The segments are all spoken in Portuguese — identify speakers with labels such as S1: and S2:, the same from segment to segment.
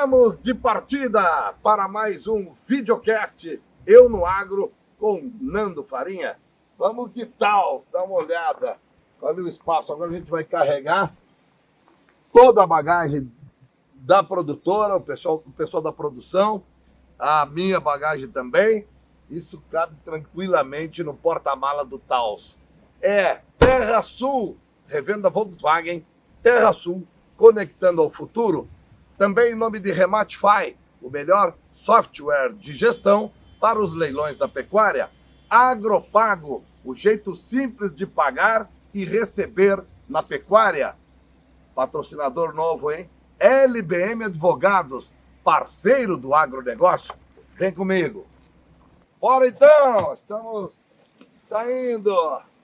S1: Estamos de partida para mais um videocast Eu no Agro com Nando Farinha. Vamos de Taos, dá uma olhada. Olha o espaço, agora a gente vai carregar toda a bagagem da produtora, o pessoal da produção, a minha bagagem também. Isso cabe tranquilamente no porta-mala do Taos. É Terra Sul, revenda Volkswagen, Terra Sul, conectando ao futuro. Também em nome de Rematify, o melhor software de gestão para os leilões da pecuária. Agropago, o jeito simples de pagar e receber na pecuária. Patrocinador novo, hein? LBM Advogados, parceiro do agronegócio. Vem comigo. Bora então, estamos saindo.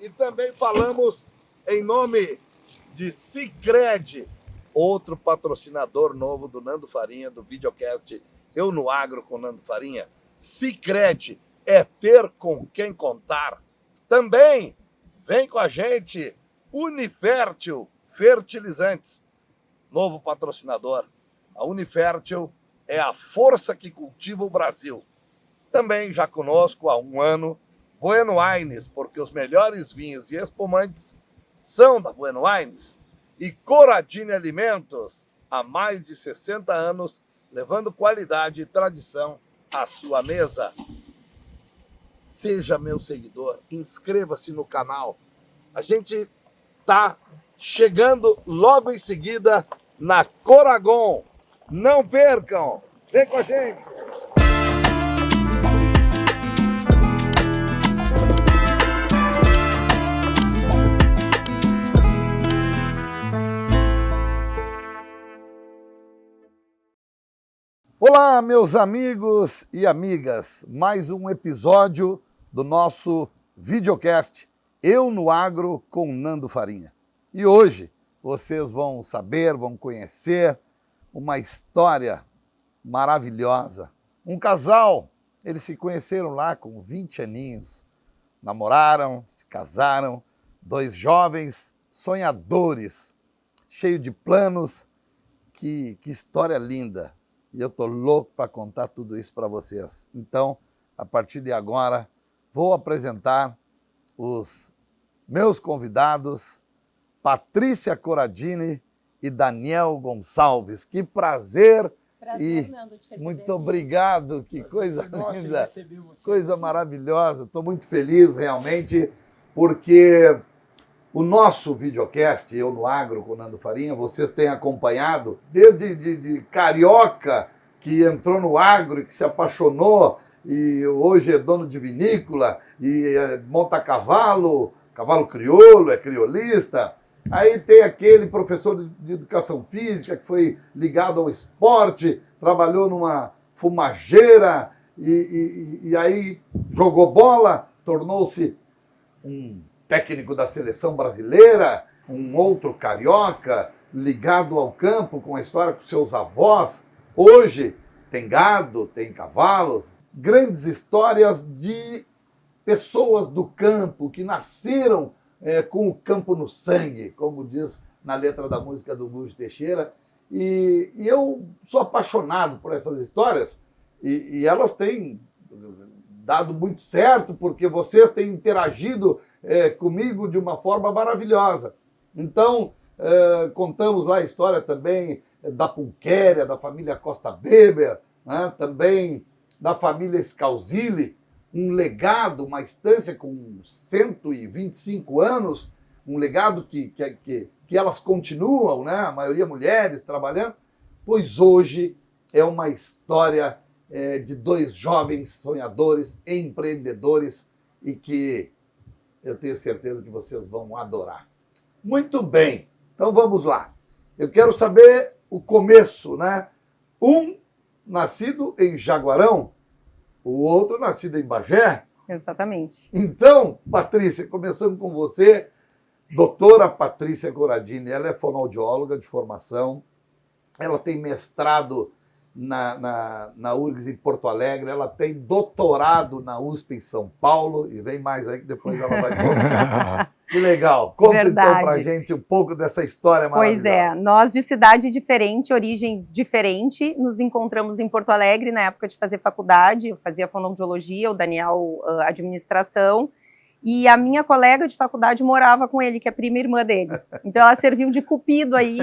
S1: E também falamos em nome de Sicredi, outro patrocinador novo do Nando Farinha, do videocast Eu no Agro com Nando Farinha. Sicredi é ter com quem contar. Também vem com a gente Unifértil Fertilizantes, novo patrocinador. A Unifértil é a força que cultiva o Brasil. Também já conosco há um ano, Bueno Wines, porque os melhores vinhos e espumantes são da Bueno Wines. E Coradini Alimentos, há mais de 60 anos, levando qualidade e tradição à sua mesa. Seja meu seguidor, inscreva-se no canal. A gente está chegando logo em seguida na Coragon. Não percam! Vem com a gente! Olá, meus amigos e amigas, mais um episódio do nosso videocast Eu no Agro com Nando Farinha. E hoje vocês vão saber, vão conhecer uma história maravilhosa. Um casal, eles se conheceram lá com 20 aninhos, namoraram, se casaram, dois jovens sonhadores, cheios de planos. Que história linda! E eu estou louco para contar tudo isso para vocês. Então, a partir de agora, vou apresentar os meus convidados, Patrícia Coradini e Daniel Gonçalves. Que prazer!
S2: Nando, te receber
S1: muito
S2: aqui.
S1: Obrigado, que coisa
S3: Nossa,
S1: linda,
S3: receber você.
S1: coisa maravilhosa. Estou muito feliz realmente, porque o nosso videocast, Eu no Agro com Nando Farinha, vocês têm acompanhado desde de carioca que entrou no agro e que se apaixonou e hoje é dono de vinícola e monta cavalo, cavalo crioulo, é criolista. Aí tem aquele professor de educação física que foi ligado ao esporte, trabalhou numa fumageira e aí jogou bola, tornou-se um técnico da seleção brasileira, um outro carioca ligado ao campo com a história com seus avós. Hoje tem gado, tem cavalos, grandes histórias de pessoas do campo que nasceram com o campo no sangue, como diz na letra da música do Gujo Teixeira. E eu sou apaixonado por essas histórias e elas têm dado muito certo porque vocês têm interagido comigo de uma forma maravilhosa. Então, contamos lá a história também da Pulquéria, da família Costa Weber, né? Também da família Scalzilli, um legado, uma estância com 125 anos, um legado que elas continuam, né? A maioria mulheres trabalhando, pois hoje é uma história de dois jovens sonhadores, empreendedores e que eu tenho certeza que vocês vão adorar. Muito bem, então vamos lá. Eu quero saber o começo, né? Um nascido em Jaguarão, o outro nascido em Bagé.
S2: Exatamente.
S1: Então, Patrícia, começando com você, doutora Patrícia Coradini, ela é fonoaudióloga de formação, ela tem mestrado na URGS em Porto Alegre, ela tem doutorado na USP em São Paulo, e vem mais aí que depois ela vai colocar. Que legal. Conta
S2: Verdade.
S1: então pra gente um pouco dessa história maravilhosa.
S2: Pois é, nós de cidade diferente, origens diferentes, nos encontramos em Porto Alegre na época de fazer faculdade, eu fazia fonoaudiologia, o Daniel administração, e a minha colega de faculdade morava com ele, que é a prima irmã dele. Então ela serviu de cupido aí,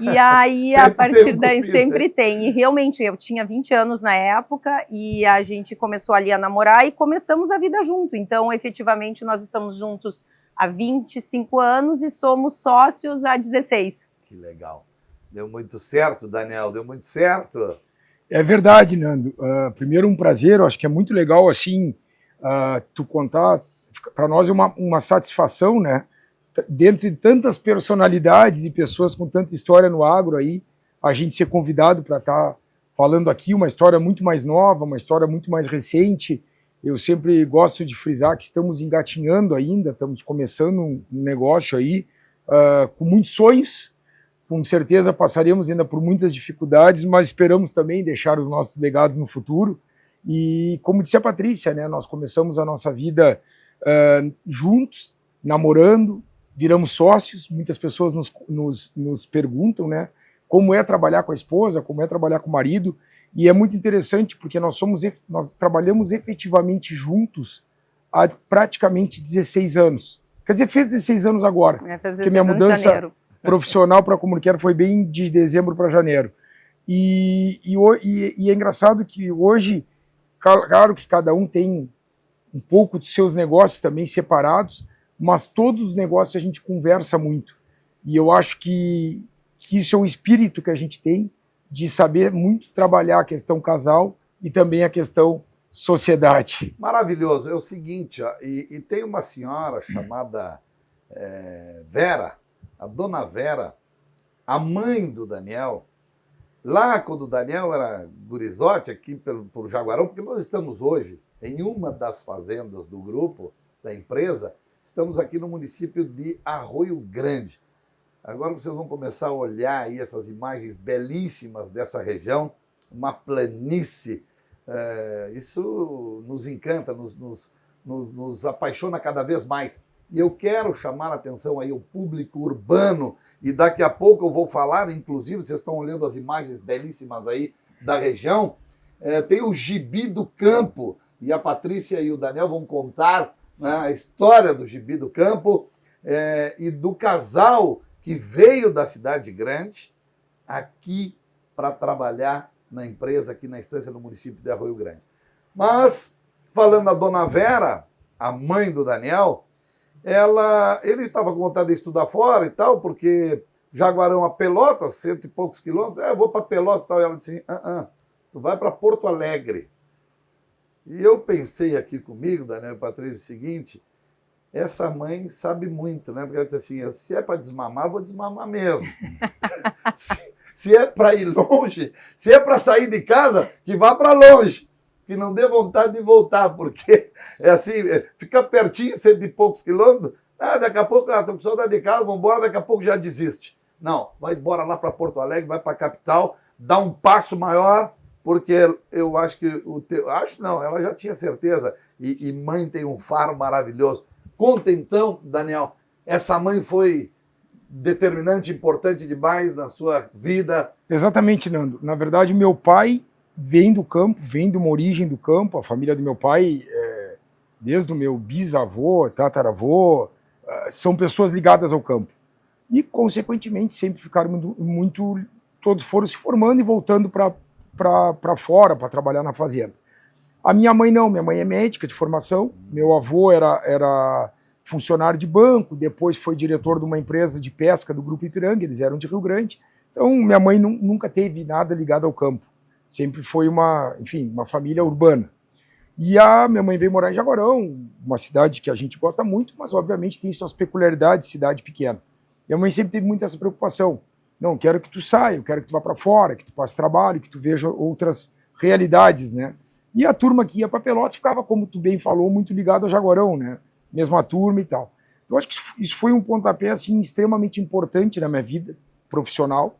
S2: e aí a partir daí sempre tem. E realmente eu tinha 20 anos na época e a gente começou ali a namorar e começamos a vida junto. Então efetivamente nós estamos juntos há 25 anos e somos sócios há 16.
S1: Que legal. Deu muito certo, Daniel, deu muito certo.
S3: É verdade, Nando. Primeiro, um prazer, eu acho que é muito legal, assim, tu contar, para nós é uma satisfação, né? Dentre tantas personalidades e pessoas com tanta história no agro aí, a gente ser convidado para estar falando aqui uma história muito mais nova, uma história muito mais recente. Eu sempre gosto de frisar que estamos engatinhando ainda, estamos começando um negócio aí com muitos sonhos, com certeza passaremos ainda por muitas dificuldades, mas esperamos também deixar os nossos legados no futuro. E como disse a Patrícia, né, nós começamos a nossa vida juntos, namorando, viramos sócios, muitas pessoas nos perguntam, né, como é trabalhar com a esposa, como é trabalhar com o marido, e é muito interessante porque nós trabalhamos efetivamente juntos há praticamente 16 anos. Quer dizer, fez 16 anos agora, porque minha mudança profissional para a Comunicare foi bem de dezembro para janeiro. E é engraçado que hoje, claro que cada um tem um pouco dos seus negócios também separados, mas todos os negócios a gente conversa muito. E eu acho que isso é um espírito que a gente tem de saber muito trabalhar a questão casal e também a questão sociedade.
S1: Maravilhoso. É o seguinte, ó, e tem uma senhora chamada Vera, a dona Vera, a mãe do Daniel, lá quando o Daniel era gurizote aqui por Jaguarão, porque nós estamos hoje em uma das fazendas do grupo, da empresa, estamos aqui no município de Arroio Grande. Agora vocês vão começar a olhar aí essas imagens belíssimas dessa região, uma planície. Isso nos encanta, nos apaixona cada vez mais. E eu quero chamar a atenção aí ao público urbano, e daqui a pouco eu vou falar, inclusive, vocês estão olhando as imagens belíssimas aí da região, tem o Gibi do Campo, e a Patrícia e o Daniel vão contar, né, a história do Gibi do Campo e do casal que veio da cidade grande aqui para trabalhar na empresa, aqui na estância no município de Arroio Grande. Mas, falando da dona Vera, a mãe do Daniel, ele estava com vontade de estudar fora e tal, porque Jaguarão a Pelotas, 100 e poucos quilômetros, eu vou para Pelotas e tal. E ela disse, tu vai para Porto Alegre. E eu pensei aqui comigo, Daniel e Patrícia, o seguinte, essa mãe sabe muito, né? Porque ela disse assim, se é para desmamar, vou desmamar mesmo. se é para ir longe, se é para sair de casa, que vá para longe. Que não dê vontade de voltar, porque é assim, fica pertinho, 100 e poucos quilômetros, daqui a pouco, estou com saudade de casa, vamos embora, daqui a pouco já desiste. Não, vai embora lá para Porto Alegre, vai para a capital, dá um passo maior, porque eu acho que ela já tinha certeza, e mãe tem um faro maravilhoso. Conta então, Daniel, essa mãe foi determinante, importante demais na sua vida?
S3: Exatamente, Nando. Na verdade, meu pai vem do campo, vem de uma origem do campo. A família do meu pai, desde o meu bisavô, tataravô, são pessoas ligadas ao campo. E, consequentemente, sempre ficaram muito todos foram se formando e voltando para fora, para trabalhar na fazenda. A minha mãe não, minha mãe é médica de formação, meu avô era funcionário de banco, depois foi diretor de uma empresa de pesca do Grupo Ipiranga, eles eram de Rio Grande. Então, minha mãe nunca teve nada ligado ao campo. Sempre foi uma família urbana. E a minha mãe veio morar em Jaguarão, uma cidade que a gente gosta muito, mas obviamente tem suas peculiaridades, cidade pequena. Minha mãe sempre teve muito essa preocupação. Não, quero que tu saia, eu quero que tu vá para fora, que tu passe trabalho, que tu veja outras realidades, né? E a turma que ia para Pelotas ficava, como tu bem falou, muito ligado a Jaguarão, né? Mesma turma e tal. Então acho que isso foi um pontapé assim, extremamente importante na minha vida profissional,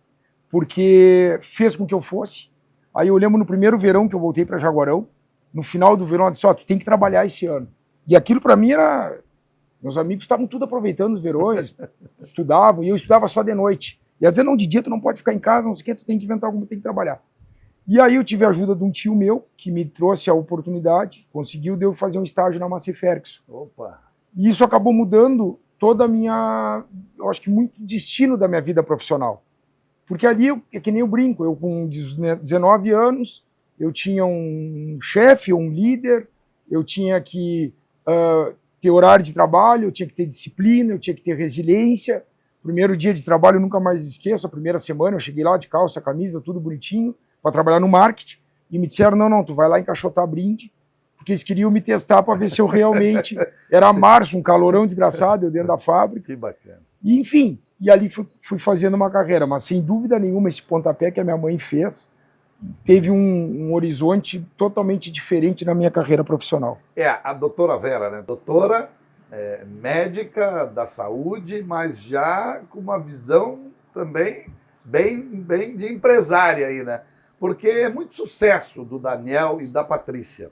S3: porque fez com que eu fosse. Aí eu lembro no primeiro verão que eu voltei para Jaguarão, no final do verão, ela disse, tu tem que trabalhar esse ano. E aquilo para mim era Meus amigos estavam tudo aproveitando os verões, estudavam, e eu estudava só de noite. E ia dizer, não, de dia tu não pode ficar em casa, não sei o que, tu tem que inventar alguma, tem que trabalhar. E aí eu tive a ajuda de um tio meu, que me trouxe a oportunidade, conseguiu de eu fazer um estágio na Massey Ferguson.
S1: Opa!
S3: E isso acabou mudando toda a minha, eu acho que muito destino da minha vida profissional. Porque ali, é que nem eu brinco, eu com 19 anos, eu tinha um chefe, um líder, eu tinha que ter horário de trabalho, eu tinha que ter disciplina, eu tinha que ter resiliência. Primeiro dia de trabalho eu nunca mais esqueço, a primeira semana eu cheguei lá de calça, camisa, tudo bonitinho, para trabalhar no marketing, e me disseram, não, tu vai lá encaixotar brinde, porque eles queriam me testar para ver se eu realmente... Era março, um calorão desgraçado, eu dentro da fábrica.
S1: Que bacana.
S3: E, enfim, e ali fui fazendo uma carreira, mas sem dúvida nenhuma esse pontapé que a minha mãe fez teve um horizonte totalmente diferente na minha carreira profissional.
S1: A doutora Vera, né? Doutora médica da saúde, mas já com uma visão também bem de empresária aí, né? Porque é muito sucesso do Daniel e da Patrícia.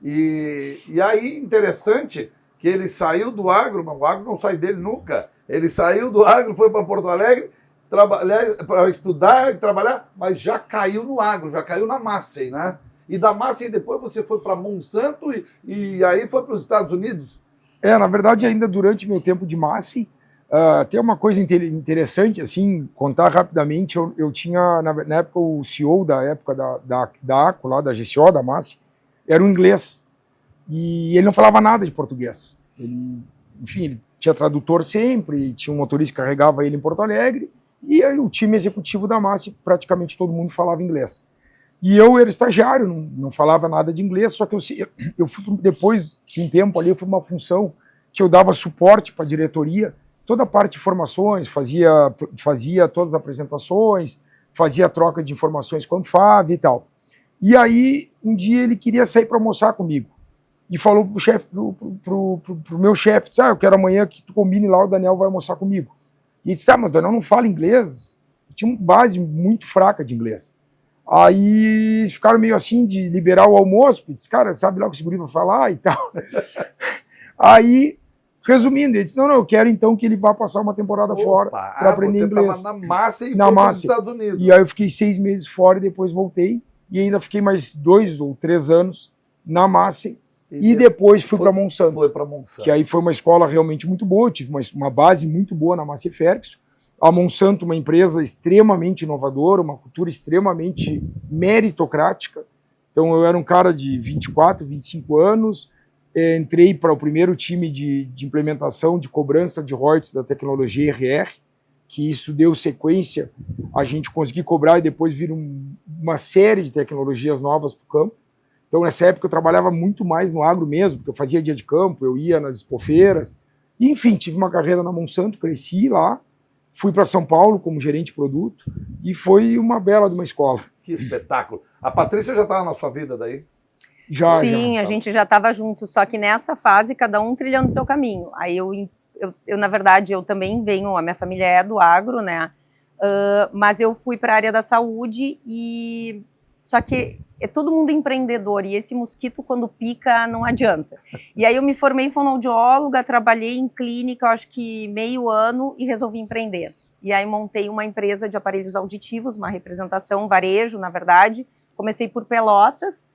S1: E aí, interessante que ele saiu do agro, mas o agro não sai dele nunca. Ele saiu do agro, foi para Porto Alegre, para estudar e trabalhar, mas já caiu no agro, já caiu na Massey, né? E da Massey depois você foi para Monsanto e aí foi para os Estados Unidos?
S3: Na verdade, ainda durante meu tempo de Massey, tem uma coisa interessante, assim, contar rapidamente, eu tinha, na época, o CEO da época da ACO, lá da GCO, da Massey, era um inglês, e ele não falava nada de português. Enfim, ele tinha tradutor sempre, tinha um motorista que carregava ele em Porto Alegre, e aí o time executivo da Massey, praticamente todo mundo falava inglês. E eu era estagiário, não falava nada de inglês, só que eu fui, depois de um tempo ali, eu fui uma função que eu dava suporte para a diretoria, toda a parte de informações, fazia todas as apresentações, fazia a troca de informações com a Anfávia e tal. E aí, um dia ele queria sair para almoçar comigo. E falou pro meu chefe, disse, eu quero amanhã que tu combine lá, o Daniel vai almoçar comigo. E ele disse, mas o Daniel não fala inglês. Eu tinha uma base muito fraca de inglês. Aí eles ficaram meio assim de liberar o almoço, disse, cara, sabe lá o que esse guri vai falar e tal. Aí, resumindo, ele disse, não, eu quero então que ele vá passar uma temporada fora para aprender inglês.
S1: Você estava na Massey e foi para os Estados Unidos.
S3: E aí eu fiquei 6 meses fora e depois voltei. E ainda fiquei mais 2 ou 3 anos na Massey. E depois fui para Monsanto.
S1: Foi para Monsanto.
S3: Que aí foi uma escola realmente muito boa, eu tive uma base muito boa na Massey Ferguson. A Monsanto, uma empresa extremamente inovadora, uma cultura extremamente meritocrática. Então eu era um cara de 24, 25 anos, entrei para o primeiro time de implementação de cobrança de royalties da tecnologia RR, que isso deu sequência, a gente conseguir cobrar e depois vir uma série de tecnologias novas para o campo. Então, nessa época, eu trabalhava muito mais no agro mesmo, porque eu fazia dia de campo, eu ia nas expofeiras. E, enfim, tive uma carreira na Monsanto, cresci lá, fui para São Paulo como gerente de produto e foi uma bela de uma escola.
S1: Que espetáculo. A Patrícia já estava na sua vida daí?
S2: Sim, a gente já estava junto, só que nessa fase, cada um trilhando o seu caminho. Aí na verdade, eu também venho, a minha família é do agro, né? Mas eu fui para a área da saúde e... Só que é todo mundo empreendedor e esse mosquito, quando pica, não adianta. E aí eu me formei fonoaudióloga, trabalhei em clínica, eu acho que meio ano, e resolvi empreender. E aí montei uma empresa de aparelhos auditivos, uma representação, varejo, na verdade. Comecei por Pelotas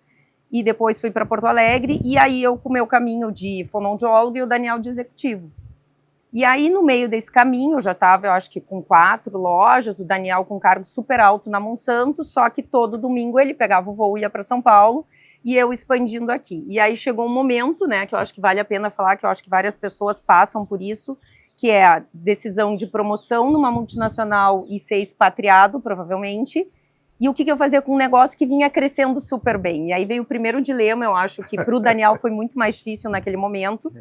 S2: e depois fui para Porto Alegre. E aí eu com o meu caminho de fonoaudiólogo e o Daniel de executivo. E aí, no meio desse caminho, eu já estava, eu acho que com 4 lojas, o Daniel com cargo super alto na Monsanto, só que todo domingo ele pegava o voo e ia para São Paulo, e eu expandindo aqui. E aí chegou um momento, né, que eu acho que vale a pena falar, que eu acho que várias pessoas passam por isso, que é a decisão de promoção numa multinacional e ser expatriado, provavelmente, e o que eu fazia com um negócio que vinha crescendo super bem. E aí veio o primeiro dilema, eu acho que para o Daniel foi muito mais difícil naquele momento,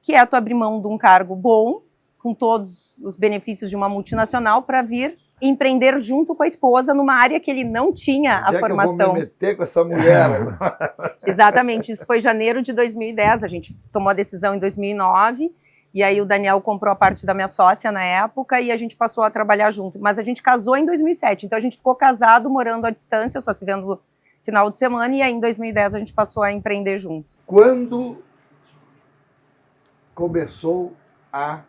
S2: que é tu abrir mão de um cargo bom, com todos os benefícios de uma multinacional, para vir empreender junto com a esposa numa área que ele não tinha a formação.
S1: Que eu vou me meter com essa mulher?
S2: Exatamente, isso foi janeiro de 2010, a gente tomou a decisão em 2009, e aí o Daniel comprou a parte da minha sócia na época, e a gente passou a trabalhar junto. Mas a gente casou em 2007, então a gente ficou casado, morando à distância, só se vendo no final de semana, e aí em 2010 a gente passou a empreender junto.
S1: Quando começou a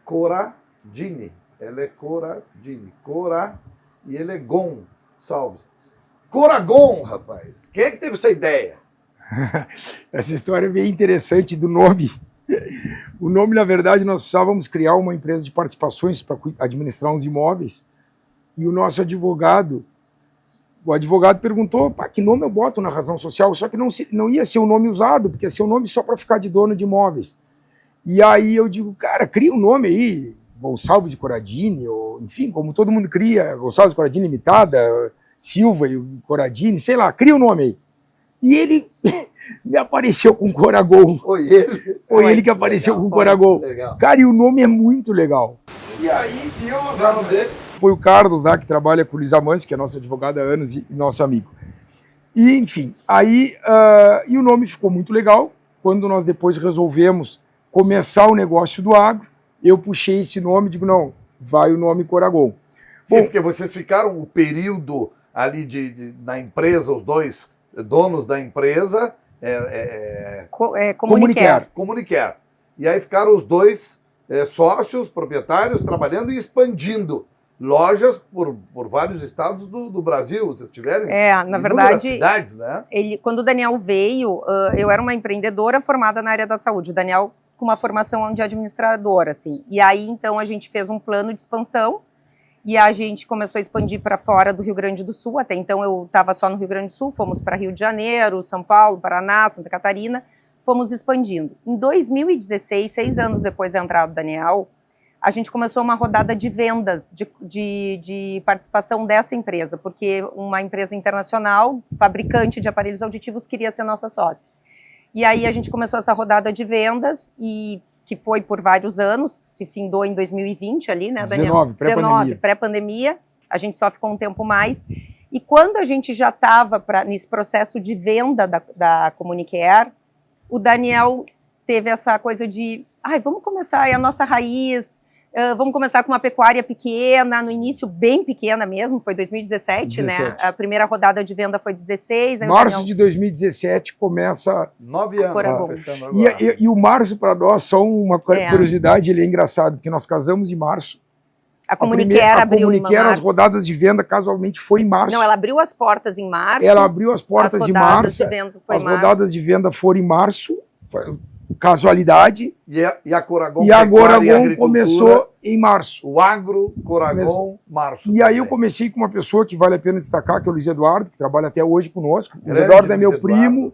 S1: Coradini. Ela é Coradini. E ele é Gonçalves. Coragon, rapaz. Quem é que teve essa ideia?
S3: Essa história é bem interessante do nome. O nome, na verdade, nós precisávamos criar uma empresa de participações para administrar uns imóveis. E o nosso advogado, perguntou, que nome eu boto na razão social? Só que não ia ser o nome usado, porque ia ser o nome só para ficar de dono de imóveis. E aí eu digo, cara, cria um nome aí, Gonçalves e Coradini, ou enfim, como todo mundo cria, Gonçalves e Coradini Limitada, Silva e Coradini, sei lá, cria um nome aí. E ele me apareceu com Coragon.
S1: Foi ele?
S3: Foi ele que apareceu com Coragon.
S1: Legal.
S3: Cara, e o nome é muito legal.
S1: E aí, o nome dele?
S3: Foi o Carlos lá, que trabalha com o Luiz Amâncio, que é nosso advogado há anos e nosso amigo. E, enfim, aí e o nome ficou muito legal. Quando nós depois resolvemos começar o negócio do agro, eu puxei esse nome e digo, não, vai o nome Coragon.
S1: Sim, porque vocês ficaram o período ali na empresa, os dois donos da empresa, Comunicare. E aí ficaram os dois sócios, proprietários, trabalhando e expandindo lojas por vários estados do Brasil. Vocês tiveram
S2: na verdade,
S1: cidades, né?
S2: Quando o Daniel veio, eu era uma empreendedora formada na área da saúde. O Daniel com uma formação de administradora, assim. E aí, então, a gente fez um plano de expansão e a gente começou a expandir para fora do Rio Grande do Sul. Até então, eu estava só no Rio Grande do Sul, fomos para Rio de Janeiro, São Paulo, Paraná, Santa Catarina, fomos expandindo. Em 2016, 6 anos depois da entrada do Daniel, a gente começou uma rodada de vendas, de participação dessa empresa, porque uma empresa internacional, fabricante de aparelhos auditivos, queria ser nossa sócia. E aí a gente começou essa rodada de vendas, e que foi por vários anos, se findou em 2020 ali, né, Daniel?
S3: 19,
S2: pré-pandemia. A gente só ficou um tempo mais. E quando a gente já estava nesse processo de venda da Comunicare, o Daniel teve essa coisa de, vamos começar, é a nossa raiz, vamos começar com uma pecuária pequena, no início bem pequena mesmo, foi 2017, 17. Né? A primeira rodada de venda foi 16.
S3: Março de 2017 começa...
S1: 9 anos, fechando
S3: agora. E o março, para nós, só uma curiosidade, ele é engraçado, porque nós casamos em março.
S2: A Comunicare abriu em março.
S3: As rodadas de venda, casualmente, foi em março.
S2: Não, ela abriu as portas em março.
S3: Ela abriu as portas em março. As rodadas de venda foram em março. Casualidade.
S1: E a Coragon
S3: começou em março.
S1: O agro, Coragon, março.
S3: E aí eu comecei com uma pessoa que vale a pena destacar, que é o Luiz Eduardo, que trabalha até hoje conosco. O Luiz Eduardo é meu primo,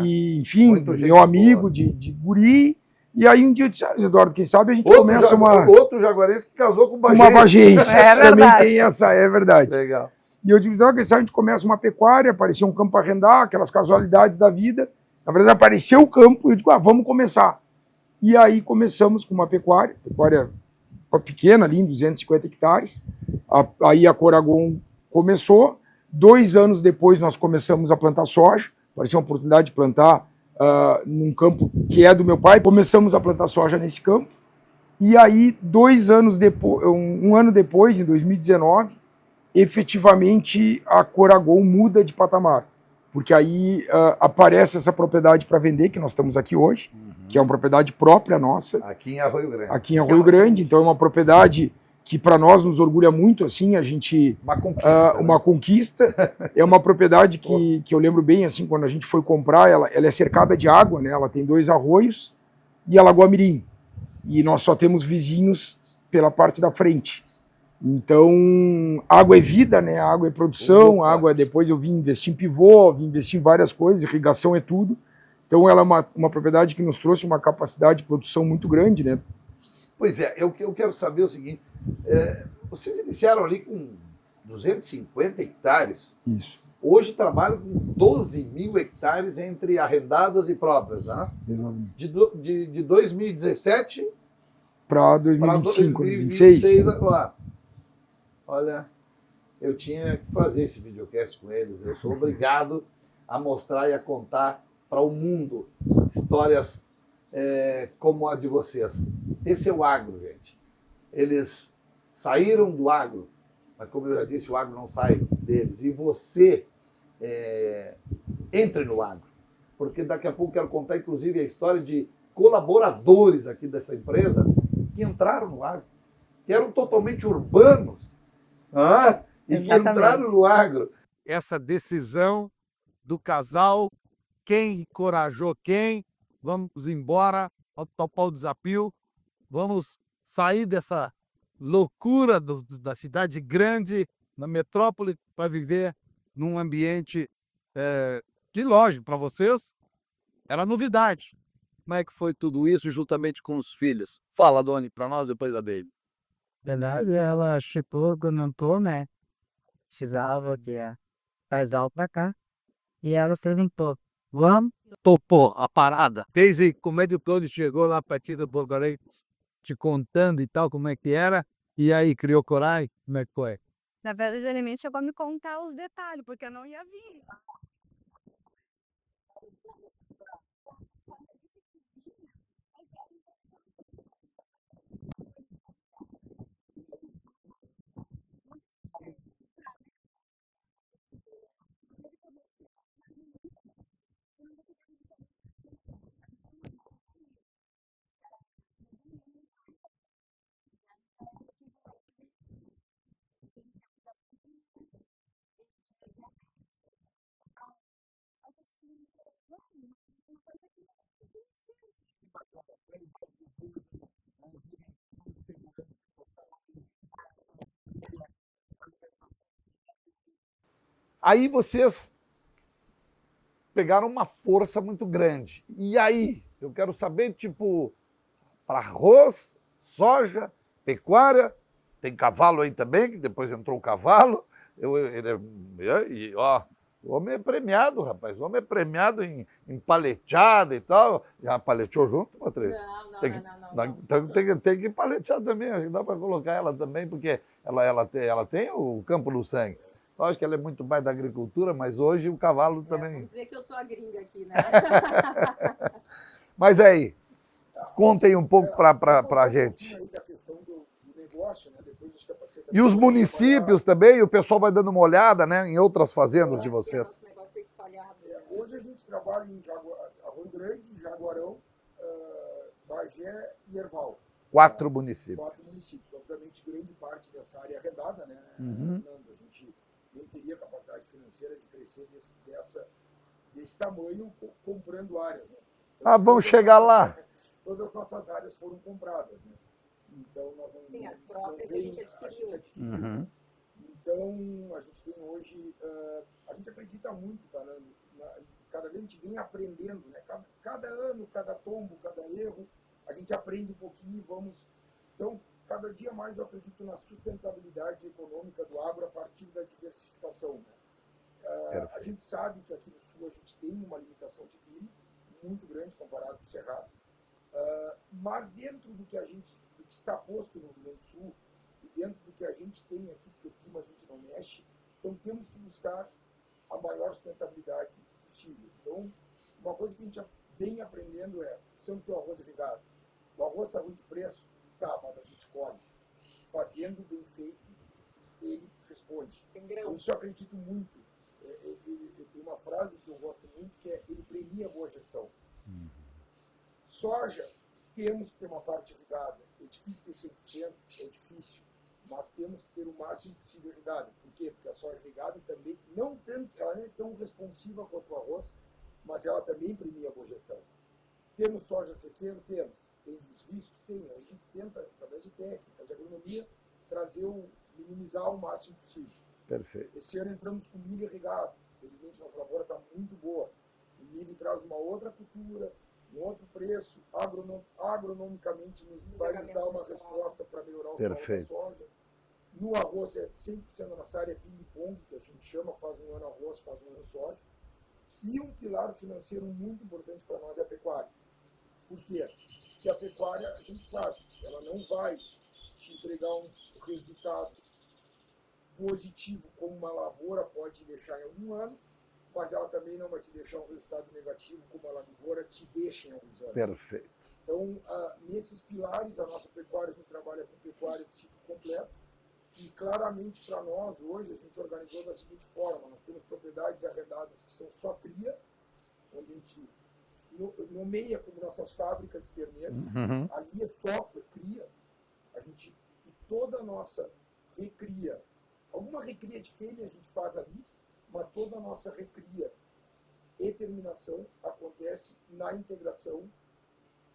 S3: e enfim, meu amigo de guri. E aí um dia eu disse, Luiz Eduardo, quem sabe a gente começa
S1: outro jaguarense que casou com
S3: uma bagéense. Também tem essa, é verdade.
S1: Legal.
S3: E eu digo, quem sabe a gente começa uma pecuária, apareceu um campo para arrendar, aquelas casualidades da vida. Na verdade, apareceu o campo e eu digo, vamos começar. E aí começamos com uma pecuária pequena ali, em 250 hectares. Aí a Coragon começou. 2 anos depois nós começamos a plantar soja. Apareceu uma oportunidade de plantar num campo que é do meu pai. Começamos a plantar soja nesse campo. E aí, 2 anos depois, um ano depois, em 2019, efetivamente a Coragon muda de patamar. Porque aí aparece essa propriedade para vender, que nós estamos aqui hoje, que é uma propriedade própria nossa.
S1: Aqui em Arroio Grande.
S3: Aqui em Arroio Grande, então é uma propriedade que para nós nos orgulha muito, assim, a gente...
S1: Uma conquista.
S3: Uma conquista. É uma propriedade que eu lembro bem, assim, quando a gente foi comprar, ela é cercada de água, né? Ela tem 2 arroios e a Lagoa Mirim. E nós só temos vizinhos pela parte da frente. Então, água é vida, né? Água é produção, água depois eu vim investir em pivô, vim investir em várias coisas, irrigação é tudo. Então, ela é uma propriedade que nos trouxe uma capacidade de produção muito grande, né?
S1: Pois é, eu quero saber o seguinte, vocês iniciaram ali com 250 hectares.
S3: Isso.
S1: Hoje trabalham com 12 mil hectares entre arrendadas e próprias, né?
S3: Exatamente.
S1: De 2017
S3: para 2025, 2026.
S1: Agora. Olha, eu tinha que fazer esse videocast com eles. Eu sou obrigado a mostrar e a contar para o mundo histórias como a de vocês. Esse é o agro, gente. Eles saíram do agro, mas como eu já disse, o agro não sai deles. E você entre no agro, porque daqui a pouco eu quero contar, inclusive, a história de colaboradores aqui dessa empresa que entraram no agro, que eram totalmente urbanos, e que entraram no agro.
S4: Essa decisão do casal, quem encorajou quem, vamos embora, vamos topar o desafio, vamos sair dessa loucura da cidade grande, na metrópole, para viver num ambiente que, lógico, para vocês, era novidade. Como é que foi tudo isso juntamente com os filhos? Fala, Doni, para nós, depois da dele.
S5: Verdade, ela chegou, comentou, né? Precisava de casal pra cá. E ela se levantou. Vamos?
S4: Topou a parada. Desde como é que o Tony chegou lá para Tida Borgarei, te contando e tal, como é que era, e aí criou coragem, como é que foi?
S6: Na verdade, ele nem chegou a me contar os detalhes, porque eu não ia vir.
S1: Aí vocês pegaram uma força muito grande. E aí, eu quero saber, tipo, para arroz, soja, pecuária, tem cavalo aí também, que depois entrou o cavalo. O homem é premiado, rapaz. O homem é premiado em paleteada e tal. Já paleteou junto, Patrícia? Então tem que paletear também. Acho que dá para colocar ela também, porque ela tem o campo no sangue. Lógico que ela é muito mais da agricultura, mas hoje o cavalo também.
S2: Vamos dizer que eu sou a gringa aqui, né?
S1: Mas aí, contem um pouco para a gente. E os municípios também, o pessoal vai dando uma olhada, né, em outras fazendas de vocês.
S3: Hoje a gente trabalha em Arroio Grande, Jaguarão, Bagé e Erval.
S1: 4 municípios.
S3: 4 municípios. Obviamente, grande parte dessa área arredada, né?
S1: Uhum.
S3: A gente não teria capacidade financeira de crescer desse tamanho comprando áreas. Né?
S1: Então, vamos chegar lá.
S3: Todas as nossas áreas foram compradas. Né? Então, nós não.
S2: Tem as próprias que a gente adquiriu.
S1: Uhum.
S3: Então, a gente tem hoje. A gente acredita muito, cada vez a gente vem aprendendo, né? Cada ano, cada tombo, cada erro, a gente aprende um pouquinho e vamos. Então, cada dia mais eu acredito na sustentabilidade econômica do agro a partir da diversificação. Né? A gente sabe que aqui no Sul a gente tem uma limitação de clima muito grande comparado com o Cerrado, mas dentro do que está posto no Rio Grande do Sul e dentro do que a gente tem aqui, porque o clima a gente não mexe, então temos que buscar a maior sustentabilidade possível. Então, uma coisa que a gente vem aprendendo é, precisamos ter o arroz irrigado. O arroz está ruim de preço? Tá, mas a gente come. Fazendo bem feito, ele responde. Então, isso eu acredito muito. Tem uma frase que eu gosto muito, que é ele premia a boa gestão. Soja, temos que ter uma parte irrigada. É difícil ter 100%, é difícil. Mas temos que ter o máximo possível irrigada. Por quê? Porque a soja irrigada também, ela não é tão responsiva quanto o arroz, mas ela também premia a boa gestão. Temos soja sequeiro? Temos. Tem os riscos? Tem. A gente tenta, através de técnicas de agronomia, minimizar o máximo possível.
S1: Perfeito.
S3: Esse ano entramos com milho irrigado. Felizmente, nossa lavoura está muito boa. O milho traz uma outra cultura, um outro preço, agronomicamente vai nos dar uma resposta para melhorar o solo da soja. No arroz é 100% da nossa área ping-pong, que a gente chama, faz um ano arroz, faz um ano soja. E um pilar financeiro muito importante para nós é a pecuária. Por quê? Porque a pecuária, a gente sabe, ela não vai te entregar um resultado positivo como uma lavoura pode deixar em algum ano, mas ela também não vai te deixar um resultado negativo como a lavoura te deixa em alguns anos.
S1: Perfeito.
S3: Então, nesses pilares, a nossa pecuária, a gente trabalha com pecuária de ciclo completo, e claramente para nós, hoje, a gente organizou da seguinte forma: nós temos propriedades arrendadas que são só cria, onde a gente nomeia como nossas fábricas de terneiros, ali é foco, é cria, E toda a nossa recria, alguma recria de fêmea a gente faz ali, mas toda a nossa recria e terminação acontece na integração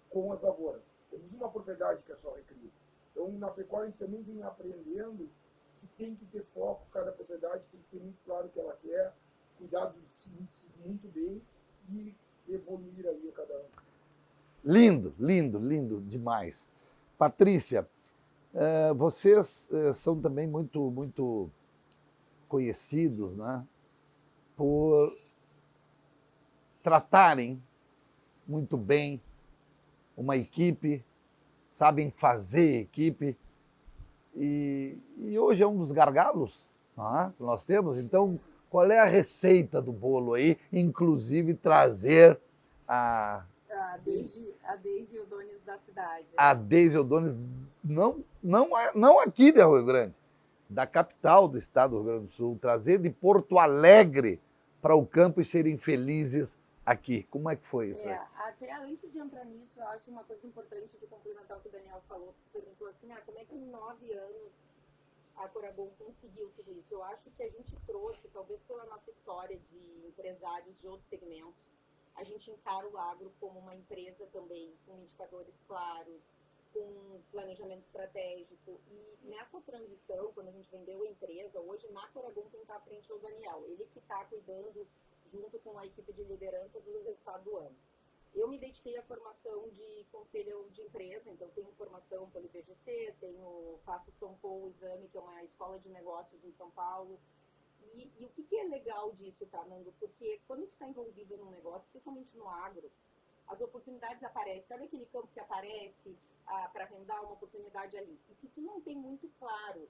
S3: com as lavouras. Temos uma propriedade que é só recria. Então, na pecuária, a gente também vem aprendendo que tem que ter foco, cada propriedade tem que ter muito claro o que ela quer, cuidar dos índices muito bem e evoluir ali a cada ano.
S1: Lindo, lindo, lindo demais. Patrícia, vocês são também muito conhecidos, né, por tratarem muito bem uma equipe, sabem fazer equipe, e hoje é um dos gargalos, né, que nós temos. Então, qual é a receita do bolo aí? Inclusive trazer a
S2: Deise Odones da cidade.
S1: a Deise Odones, não aqui de Rio Grande, da capital do estado do Rio Grande do Sul, trazer de Porto Alegre para o campo e serem felizes aqui. Como é que foi isso aí?
S2: Até antes de entrar nisso, eu acho uma coisa importante de complementar o que o Daniel falou. Perguntou assim, como é que em 9 anos a Coragon conseguiu tudo isso? Eu acho que a gente trouxe, talvez pela nossa história de empresários de outros segmentos, a gente encara o agro como uma empresa também, com indicadores claros, com planejamento estratégico. E nessa transição, quando a gente vendeu a empresa, hoje na Coragon quem está à frente é o Daniel. Ele que está cuidando, junto com a equipe de liderança, do resultado do ano. Eu me dediquei à formação de conselho de empresa, então tenho formação pelo IBGC, faço São Paulo Exame, que é uma escola de negócios em São Paulo. E o que é legal disso, tá, Nando? Porque quando tu está envolvido num negócio, especialmente no agro, as oportunidades aparecem. Sabe aquele campo que aparece para arrendar uma oportunidade ali? E se tu não tem muito claro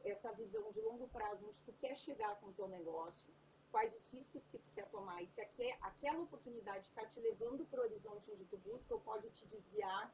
S2: essa visão de longo prazo, onde tu quer chegar com o teu negócio, quais os riscos que tu quer tomar, e se aquela oportunidade está te levando para o horizonte onde tu busca, ou pode te desviar,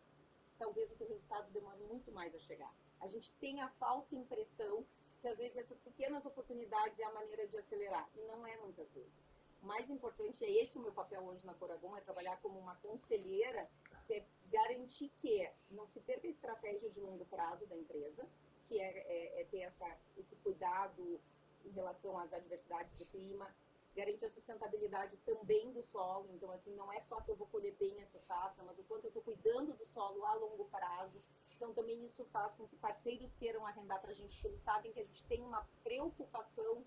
S2: talvez o teu resultado demore muito mais a chegar. A gente tem a falsa impressão que às vezes essas pequenas oportunidades é a maneira de acelerar, e não é muitas vezes. O mais importante, é esse o meu papel hoje na Coragon, é trabalhar como uma conselheira, que é garantir que não se perca a estratégia de longo prazo da empresa, que é ter esse cuidado em relação às adversidades do clima, garante a sustentabilidade também do solo. Então, assim, não é só se eu vou colher bem essa safra, mas o quanto eu estou cuidando do solo a longo prazo. Então, também isso faz com que parceiros queiram arrendar para a gente, porque eles sabem que a gente tem uma preocupação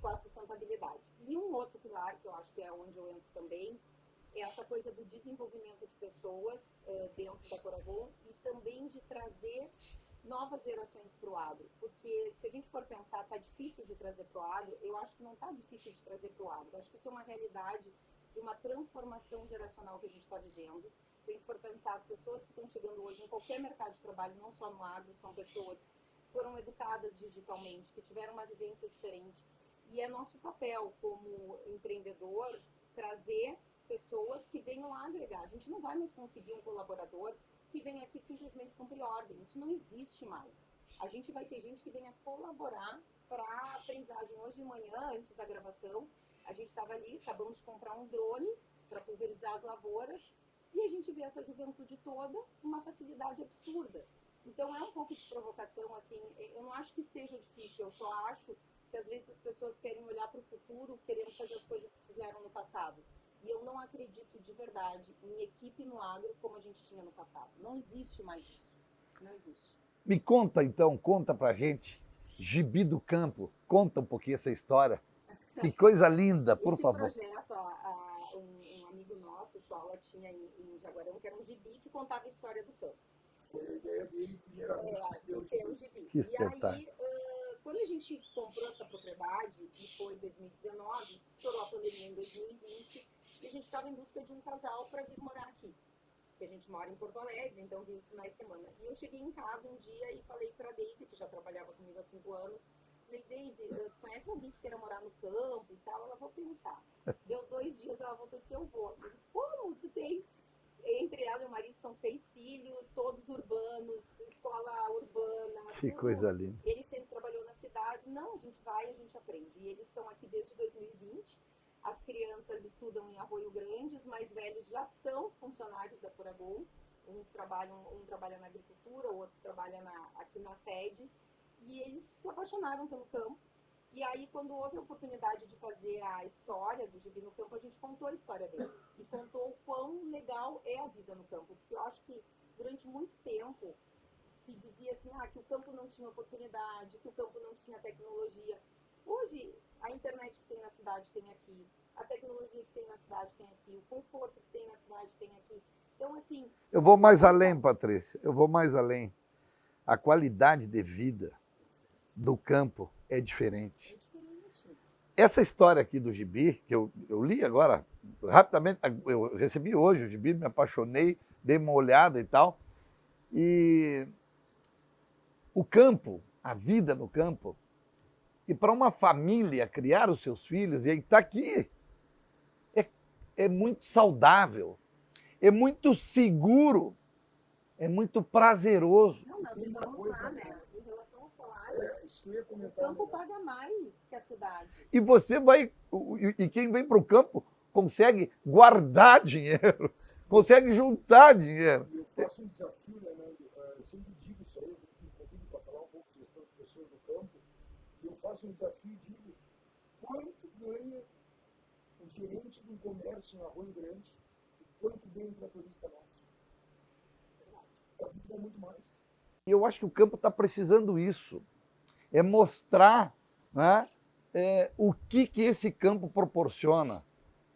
S2: com a sustentabilidade. E um outro pilar, que eu acho que é onde eu entro também, é essa coisa do desenvolvimento de pessoas dentro da Coragon, e também de trazer novas gerações para o agro, porque se a gente for pensar, está difícil de trazer para o agro, eu acho que não está difícil de trazer para o agro, eu acho que isso é uma realidade de uma transformação geracional que a gente está vivendo. Se a gente for pensar, as pessoas que estão chegando hoje em qualquer mercado de trabalho, não só no agro, são pessoas que foram educadas digitalmente, que tiveram uma vivência diferente, e é nosso papel como empreendedor trazer pessoas que venham a agregar. A gente não vai mais conseguir um colaborador que venha aqui simplesmente cumprir ordem. Isso não existe mais. A gente vai ter gente que venha colaborar para a aprendizagem. Hoje de manhã, antes da gravação, a gente estava ali, acabamos de comprar um drone para pulverizar as lavouras, e a gente vê essa juventude toda com uma facilidade absurda. Então é um pouco de provocação, assim, eu não acho que seja difícil, eu só acho que às vezes as pessoas querem olhar para o futuro, querendo fazer as coisas que fizeram no passado. E eu não acredito de verdade em equipe no agro como a gente tinha no passado. Não existe mais isso. Não existe.
S1: Me conta então, conta pra gente, Gibi do Campo, conta um pouquinho essa história. Que coisa linda, por favor.
S2: Esse projeto, um amigo nosso, o Chola, tinha em Jaguarão, que era um gibi que contava a história do campo.
S3: Foi a ideia dele, primeiramente.
S2: Um gibi.
S1: Que espetáculo.
S2: E aí, quando a gente comprou essa propriedade, e foi em 2019, estourou a pandemia em 2020, e a gente estava em busca de um casal para vir morar aqui. Porque a gente mora em Porto Alegre, então vi os finais de semana. E eu cheguei em casa um dia e falei para a Deise, que já trabalhava comigo há 5 anos, falei, Deise, tu conhece alguém que queira morar no campo e tal? Ela, vou pensar. Deu 2 dias, ela voltou e disse, eu vou. Eu disse, como? Tu tens? Entre ela e o marido são 6 filhos, todos urbanos, escola urbana.
S1: Que
S2: tudo.
S1: coisa linda.
S2: Ele sempre trabalhou na cidade. Não, a gente vai, a gente aprende. E eles estão aqui desde 2020. As crianças estudam em Arroio Grande, os mais velhos já são funcionários da Coragon. um trabalha na agricultura, o outro trabalha aqui na sede, e eles se apaixonaram pelo campo. E aí, quando houve a oportunidade de fazer a história do Gibi no Campo, a gente contou a história deles. E contou o quão legal é a vida no campo. Porque eu acho que, durante muito tempo, se dizia assim, que o campo não tinha oportunidade, que o campo não tinha tecnologia. Hoje, a internet que tem na cidade tem aqui, a tecnologia que tem na cidade tem aqui, o conforto que tem na cidade tem aqui. Então, assim...
S1: Eu vou mais além, Patrícia, eu vou mais além. A qualidade de vida do campo é diferente. Essa história aqui do Gibi, que eu li agora, rapidamente, eu recebi hoje o Gibi, me apaixonei, dei uma olhada e tal. E o campo, a vida no campo, e para uma família criar os seus filhos, e está aqui, é muito saudável, é muito seguro, é muito prazeroso.
S2: Não, vamos lá, né? Em relação ao salário,
S3: Isso que eu ia
S2: o
S3: comentar.
S2: campo paga mais que a cidade.
S1: E você vai, e quem vem para o campo consegue guardar dinheiro, consegue juntar dinheiro.
S3: Eu faço um desafio, né, Nando? Eu sempre digo isso aí, às vezes me convido para falar um pouco de gestão de pessoas do campo, e eu faço um desafio e digo quanto ganha o gerente de um comércio na Arroio Grande e quanto ganha um tratorista nosso. A vida é muito mais.
S1: E eu acho que o campo está precisando isso, é mostrar, né, o que esse campo proporciona.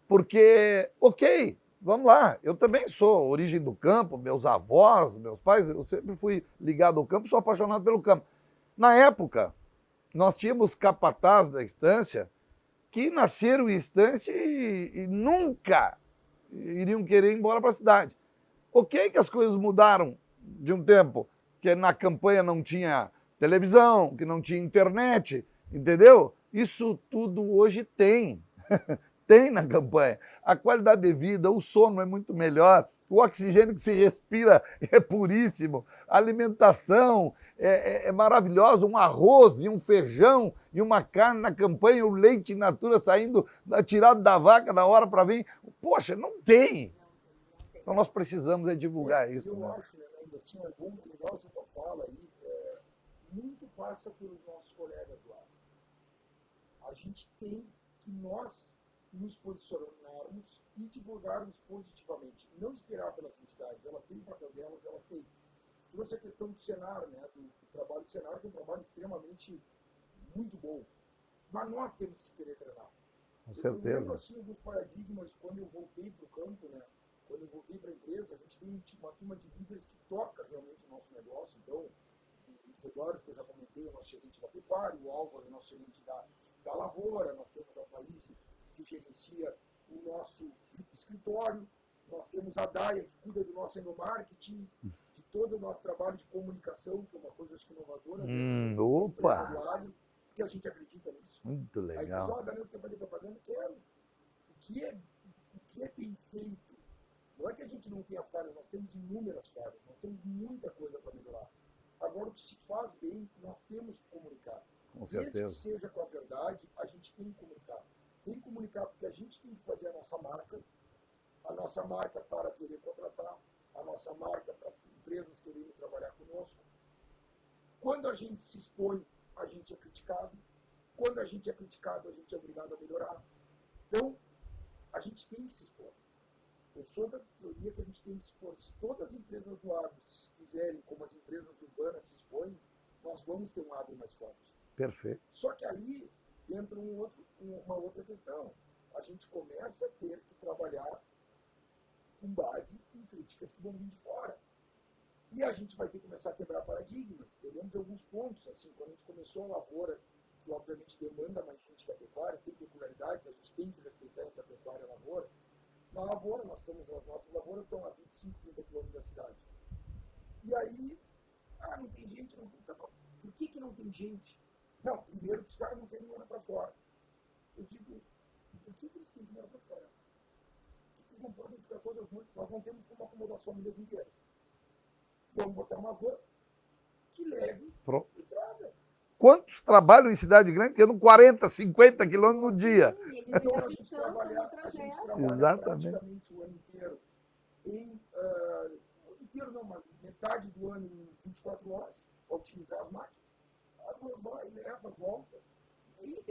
S1: Porque, ok, vamos lá, eu também sou origem do campo, meus avós, meus pais, eu sempre fui ligado ao campo, sou apaixonado pelo campo. Na época, nós tínhamos capataz da estância que nasceram em estância e nunca iriam querer ir embora para a cidade. Ok que as coisas mudaram de um tempo, que na campanha não tinha televisão, que não tinha internet, entendeu? Isso tudo hoje tem. Tem na campanha. A qualidade de vida, o sono é muito melhor, o oxigênio que se respira é puríssimo, a alimentação é maravilhosa, um arroz e um feijão e uma carne na campanha, o leite in natura saindo, tirado da vaca na hora para vir. Poxa, não tem. Então nós precisamos divulgar isso.
S3: Eu acho, né, assim, é bom, legal essa tua fala aí, muito passa pelos nossos colegas lá. A gente tem que nós nos posicionarmos e divulgarmos positivamente. Não esperar pelas entidades, elas têm o papel delas, elas têm. Toda essa questão do Senar, né, do trabalho do Senar, que é um trabalho extremamente muito bom. Mas nós temos que querer treinar.
S1: Com certeza.
S3: Eu lembro, assim, alguns paradigmas de quando eu voltei para o campo, né, quando eu voltei para a empresa, a gente tem uma turma de líderes que toca realmente o nosso negócio. Então, o Luiz Eduardo, que eu já comentei, é o nosso gerente da pecuária, o Álvaro é o nosso gerente da lavoura, nós temos a Thaís, que gerencia o nosso escritório, nós temos a Daia, que cuida do nosso endomarketing, de todo o nosso trabalho de comunicação, que é uma coisa acho que inovadora.
S1: Opa!
S3: Porque a gente acredita nisso.
S1: Muito
S3: Aí o
S1: legal.
S3: pessoal da Danilo trabalha propaganda, quero. O que é bem feito. Não é que a gente não tenha falhas, nós temos inúmeras falhas, nós temos muita coisa para melhorar. Agora, o que se faz bem, nós temos que comunicar.
S1: Com certeza.
S3: Desde que seja com a verdade, a gente tem que comunicar. Tem que comunicar porque a gente tem que fazer a nossa marca para querer contratar, a nossa marca para as empresas quererem trabalhar conosco. Quando a gente se expõe, a gente é criticado. Quando a gente é criticado, a gente é obrigado a melhorar. Então, a gente tem que se expor. Eu sou da teoria que a gente tem que se expor. Se todas as empresas do agro se expuserem como as empresas urbanas se expõem, nós vamos ter um agro mais forte.
S1: Perfeito.
S3: Só que aí entra uma outra questão. A gente começa a ter que trabalhar com base em críticas que vão vir de fora. E a gente vai ter que começar a quebrar paradigmas. Eu lembro de alguns pontos, assim, quando a gente começou a lavoura, que obviamente demanda mais gente que a pecuária, tem peculiaridades, a gente tem que respeitar entre a pecuária e a lavoura. Na lavoura, as nossas lavouras estão a 25, 30 quilômetros da cidade. E aí, não tem gente, não tem. Por que não tem gente? Não, primeiro que os caras não querem morar para fora. Eu digo, por que eles têm que morar para fora? Porque não podem ficar todas muito. Nós não temos como acomodar as famílias inteiras. Vamos botar uma van que leve e traga.
S1: Quantos trabalham em cidade grande que andam 40, 50 quilômetros no dia?
S3: Então a gente trabalha
S1: Exatamente.
S3: praticamente o ano inteiro em inteiro não, mas metade do ano em 24 horas para otimizar as máquinas. Vai, leva, volta. E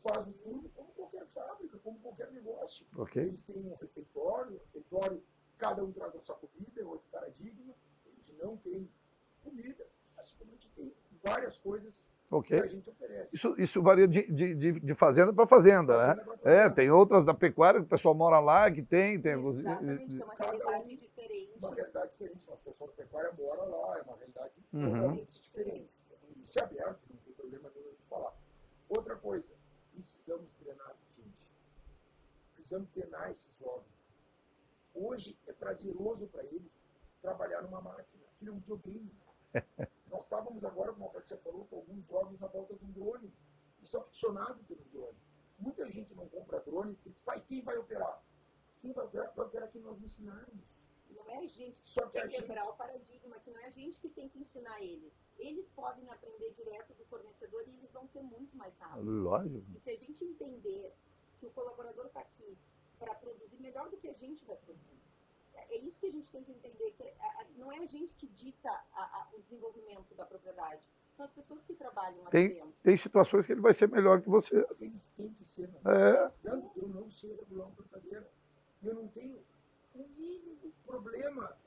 S3: faz tudo como qualquer fábrica, como qualquer negócio.
S1: Ok.
S3: Eles têm um refeitório, cada um traz a sua comida, é outro paradigma. A gente não tem comida, assim como a gente tem várias coisas que a gente oferece.
S1: Isso varia de fazenda para fazenda, né? Tem outras da pecuária que o pessoal mora lá, que tem.
S2: Exatamente, que é uma realidade diferente.
S3: Uma realidade diferente, mas o pessoal da pecuária mora lá, é uma realidade totalmente diferente. Isso é aberto, não tem problema nenhum de falar. Outra coisa, precisamos treinar, gente. Precisamos treinar esses jovens. Hoje é prazeroso para eles trabalhar numa máquina, aquilo é um videogame. Nós estávamos agora, como você falou, com alguns jovens na volta de um drone. E são aficionados pelos drones. Muita gente não compra drone porque diz, pai, quem vai operar? Quem vai operar? Vai operar quem nós ensinarmos.
S2: Não é a gente que
S3: Só que
S2: tem
S3: a
S2: que quebrar o paradigma, que não é a gente que tem que ensinar eles. Eles podem aprender direto do fornecedor e eles vão ser muito mais rápidos.
S1: Lógico.
S2: E se a gente entender que o colaborador está aqui para produzir melhor do que a gente vai produzir, é isso que a gente tem que entender, que não é a gente que dita o desenvolvimento da propriedade, são as pessoas que trabalham lá dentro.
S1: Tem situações que ele vai ser melhor que você.
S3: Eles têm que ser. Eu não sei regular uma plantadeira. Eu não tenho o mínimo problema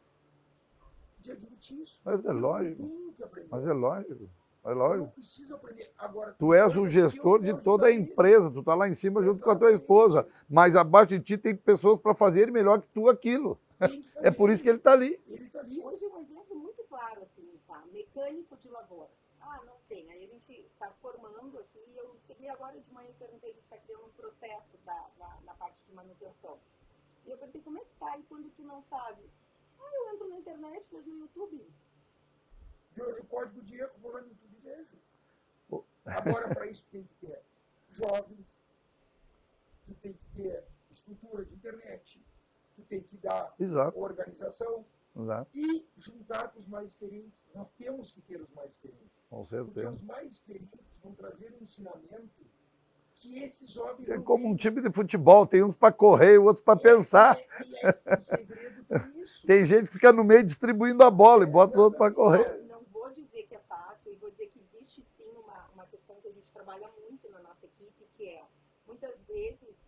S3: de admitir isso.
S1: Mas é lógico. Mas é lógico. É
S3: Eu
S1: lógico.
S3: não preciso aprender. Agora,
S1: Tu és o gestor de toda a empresa, tu tá lá em cima junto com a tua esposa, mas abaixo de ti tem pessoas para fazerem melhor que tu aquilo. É por isso que ele está ali.
S3: Ele está ali.
S2: Hoje um exemplo muito claro, assim, tá? Mecânico de lavoura. Não tem. Aí a gente está formando aqui, eu cheguei agora de manhã e perguntei, a gente está criando um processo na parte de manutenção. E eu perguntei, como é que tá? E quando tu não sabe? Eu entro na internet, mas no YouTube.
S3: Vejo o código de erro, vou lá no YouTube e vejo. Agora, para isso, tem que ter jovens, tu tem que ter estrutura de internet, tu tem que dar organização e juntar com os mais experientes. Nós temos que ter os mais experientes.
S1: Com
S3: Porque
S1: certeza.
S3: os mais experientes vão trazer um ensinamento que esses jovens...
S1: Isso é como um time de futebol, tem uns para correr e outros para pensar.
S3: O segredo tem isso.
S1: Tem gente que fica no meio distribuindo a bola e bota os outros para correr.
S2: Não vou dizer que é fácil, e vou dizer que existe sim uma questão que a gente trabalha muito na nossa equipe, que é, muitas vezes,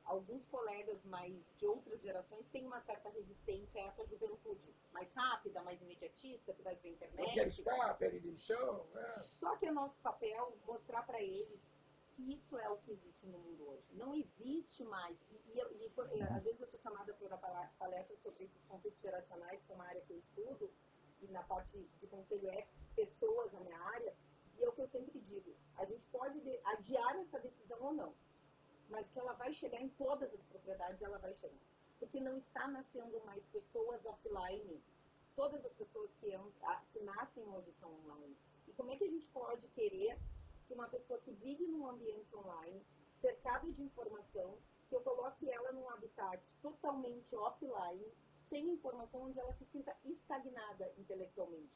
S2: alguns colegas mais de outras gerações têm uma certa resistência a essa juventude mais rápida, mais imediatista, que vai ver a
S3: Não quero
S2: internet.
S3: ficar, pede demissão.
S2: Só que é nosso papel mostrar para eles que isso é o que existe no mundo hoje. Não existe mais. Às vezes eu sou chamada para dar palestras sobre esses conflitos geracionais, que é uma área que eu estudo, e na parte de conselho é pessoas, a minha área, e é o que eu sempre digo, a gente pode adiar essa decisão ou não, mas que ela vai chegar em todas as propriedades, ela vai chegar. Porque não está nascendo mais pessoas offline. Todas as pessoas que nascem hoje são online. E como é que a gente pode querer que uma pessoa que vive num ambiente online, cercada de informação, que eu coloque ela num habitat totalmente offline, sem informação, onde ela se sinta estagnada intelectualmente?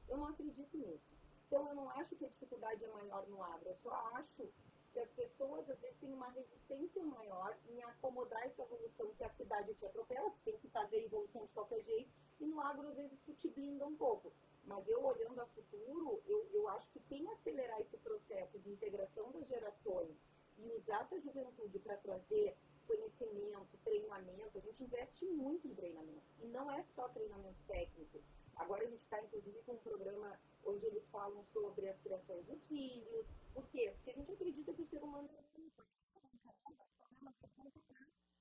S2: Eu não acredito nisso. Então, eu não acho que a dificuldade é maior no agro. Eu só acho que as pessoas, às vezes, têm uma resistência maior em acomodar essa evolução que a cidade te atropela, que tem que fazer evolução de qualquer jeito, e no agro, às vezes, tu te blinda um pouco. Mas eu, olhando a futuro, eu acho que quem acelerar esse processo de integração das gerações e usar essa juventude para trazer conhecimento, treinamento, a gente investe muito em treinamento. E não é só treinamento técnico. Agora a gente está, inclusive, com um programa onde eles falam sobre as criações dos filhos. Por quê? Porque a gente acredita que o ser humano é único.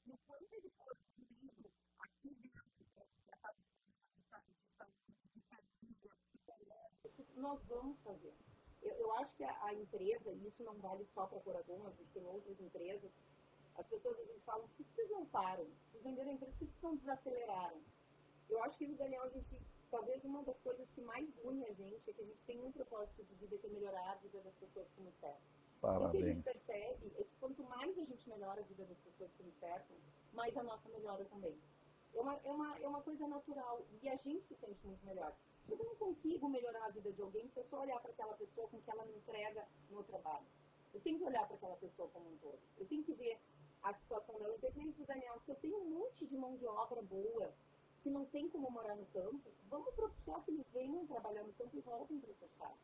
S2: No quanto ele for livre, aqui dentro, nós vamos fazer. Eu acho que a empresa, e isso não vale só para a Coragon, a gente tem outras empresas, as pessoas às vezes falam, por que vocês não param? Vocês venderam a empresa, por que vocês não desaceleraram? Eu acho que no Daniel, a gente, talvez uma das coisas que mais une a gente é que a gente tem um propósito de vida, que é melhorar a vida das pessoas que nos cercam. O que a gente percebe é que quanto mais a gente melhora a vida das pessoas que nos cercam, mais a nossa melhora também. É uma coisa natural, e a gente se sente muito melhor. Eu não consigo melhorar a vida de alguém se eu só olhar para aquela pessoa com que ela me entrega no trabalho. Eu tenho que olhar para aquela pessoa como um todo. Eu tenho que ver a situação dela. Eu tenho que dizer, Daniel, se eu tenho um monte de mão de obra boa, que não tem como morar no campo, vamos propiciar que eles venham trabalhar no campo e voltem para essas casas.